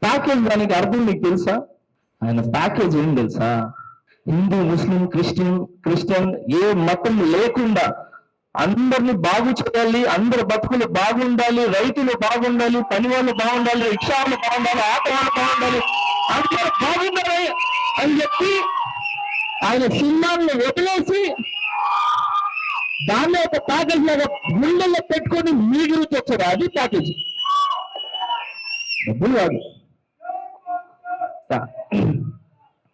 Package దానికి అర్థం మీకు తెలుసా? ఆయన ప్యాకేజ్ ఏం తెలుసా? హిందూ, ముస్లిం, క్రిస్టియన్ ఏ మతం లేకుండా అందరినీ బాగు చేయాలి, అందరి బతుకులు బాగుండాలి, రైతులు బాగుండాలి, పని వాళ్ళు బాగుండాలి, రిక్షా వాళ్ళు బాగుండాలి, ఆటో వాళ్ళు బాగుండాలి, అందరూ బాగుండాలి అని చెప్పి ఆయన సినిమాలను వదిలేసి దాన్ని ఒక ప్యాకేజ్ లాగా గుండెల్లో పెట్టుకొని మీ గురించి వచ్చారు. అది ప్యాకేజ్, డబ్బులు కాదు.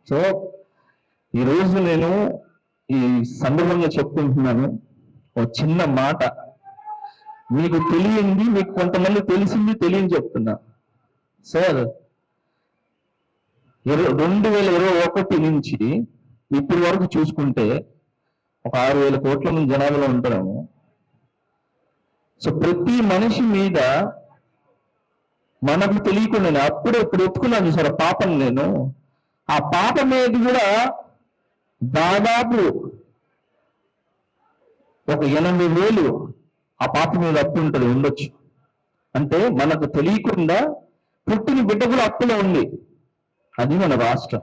సో ఈరోజు నేను ఈ సందర్భంగా చెప్పుకుంటున్నాను ఒక చిన్న మాట. మీకు తెలియంది, మీకు కొంతమంది తెలిసింది తెలియని చెప్తున్నా. సార్ 2021 నుంచి ఇప్పటి వరకు చూసుకుంటే ఒక 6,000 కోట్ల మంది జనాభాలో ఉంటున్నాము. సో ప్రతి మనిషి మీద మనకు తెలియకుండా అప్పుడు ఇప్పుడు ఎత్తుకున్నాను సార్ పాపం. నేను ఆ పాప మీద కూడా దాదాపు ఒక 80,000 ఆ పాప మీద అప్పు ఉంటుంది, ఉండొచ్చు. అంటే మనకు తెలియకుండా పుట్టిన బిడ్డ కూడా అప్పులో ఉంది. అది మన రాష్ట్రం.